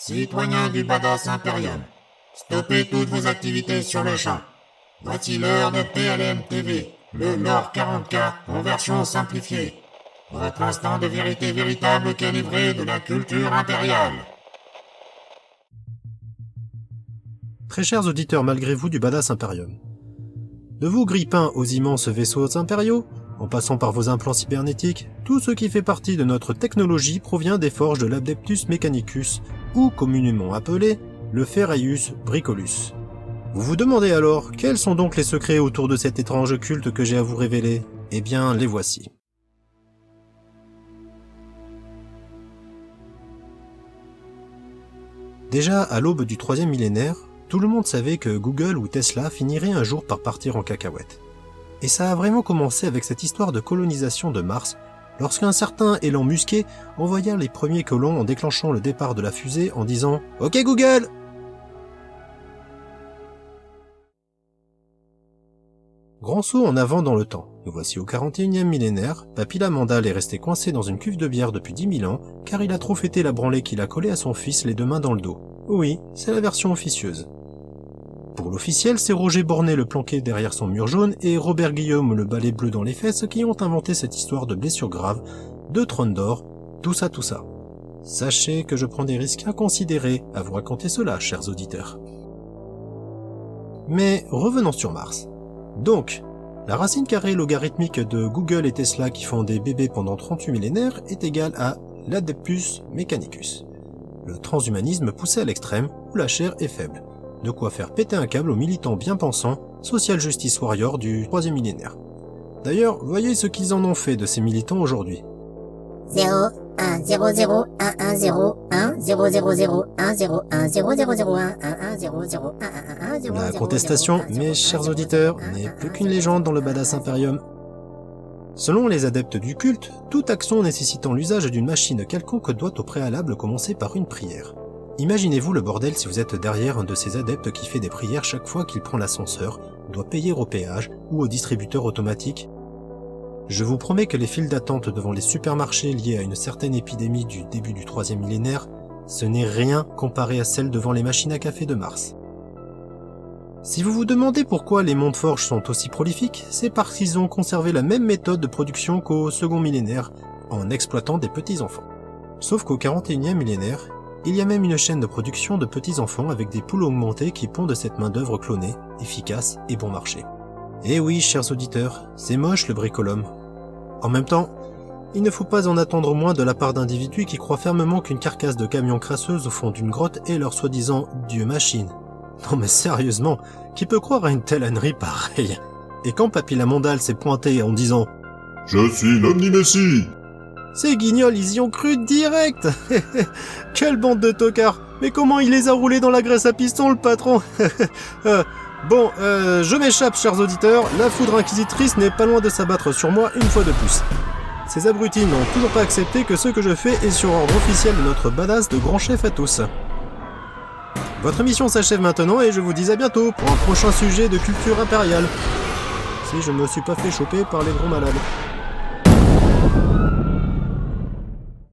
Citoyens du Badass Imperium, stoppez toutes vos activités sur le champ. Voici l'heure de PLM TV, le lore 40K en version simplifiée. Votre instant de vérité véritable calibré de la culture impériale. Très chers auditeurs malgré vous du Badass Imperium. De vos grippins aux immenses vaisseaux impériaux, en passant par vos implants cybernétiques, tout ce qui fait partie de notre technologie provient des forges de l'Adeptus Mechanicus, ou communément appelé le Ferraeus Bricolus. Vous vous demandez alors, quels sont donc les secrets autour de cet étrange culte que j'ai à vous révéler? Eh bien, les voici. Déjà, à l'aube du 3e millénaire, tout le monde savait que Google ou Tesla finiraient un jour par partir en cacahuète. Et ça a vraiment commencé avec cette histoire de colonisation de Mars, lorsqu'un certain Elon Musk envoya les premiers colons en déclenchant le départ de la fusée en disant « Ok Google !» Grand saut en avant dans le temps, nous voici au 41e millénaire, Papy Lamandal est resté coincé dans une cuve de bière depuis 10 000 ans, car il a trop fêté la branlée qu'il a collée à son fils les deux mains dans le dos. Oui, c'est la version officieuse. Pour l'officiel, c'est Roger Bornet le planqué derrière son mur jaune et Robert Guillaume le balai bleu dans les fesses qui ont inventé cette histoire de blessure grave, de trône d'or, tout ça. Sachez que je prends des risques inconsidérés à vous raconter cela, chers auditeurs. Mais revenons sur Mars. Donc, la racine carrée logarithmique de Google et Tesla qui font des bébés pendant 38 millénaires est égale à l'Adeptus Mechanicus. Le transhumanisme poussé à l'extrême où la chair est faible. De quoi faire péter un câble aux militants bien pensants, social justice warrior du 3e millénaire. D'ailleurs, voyez ce qu'ils en ont fait de ces militants aujourd'hui. 0 1 0 0 1 1 0 1 0 0 0 1 0 1 0 0 0 1 1 1 0 0 1 1 1 0 La contestation, mes chers auditeurs, n'est plus qu'une légende dans le Badass Imperium. Selon les adeptes du culte, toute action nécessitant l'usage d'une machine quelconque doit au préalable commencer par une prière. Imaginez-vous le bordel si vous êtes derrière un de ces adeptes qui fait des prières chaque fois qu'il prend l'ascenseur, doit payer au péage ou au distributeur automatique. Je vous promets que les files d'attente devant les supermarchés liées à une certaine épidémie du début du 3e millénaire, ce n'est rien comparé à celles devant les machines à café de Mars. Si vous vous demandez pourquoi les mondes forges sont aussi prolifiques, c'est parce qu'ils ont conservé la même méthode de production qu'au 2e millénaire, en exploitant des petits-enfants. Sauf qu'au 41e millénaire, il y a même une chaîne de production de petits-enfants avec des poules augmentées qui pondent cette main-d'œuvre clonée, efficace et bon marché. Et oui, chers auditeurs, c'est moche le bricolome. En même temps, il ne faut pas en attendre moins de la part d'individus qui croient fermement qu'une carcasse de camion crasseuse au fond d'une grotte est leur soi-disant « Dieu-machine ». Non mais sérieusement, qui peut croire à une telle ânerie pareille? Et quand Papy Lamandal s'est pointé en disant « Je suis l'Omni-Messie !» Ces guignols, ils y ont cru direct. Quelle bande de tocards. Mais comment il les a roulés dans la graisse à piston, le patron? Je m'échappe, chers auditeurs. La foudre inquisitrice n'est pas loin de s'abattre sur moi une fois de plus. Ces abrutis n'ont toujours pas accepté que ce que je fais est sur ordre officiel de notre badass de grand chef à tous. Votre émission s'achève maintenant et je vous dis à bientôt pour un prochain sujet de culture impériale. Si je me suis pas fait choper par les gros malades.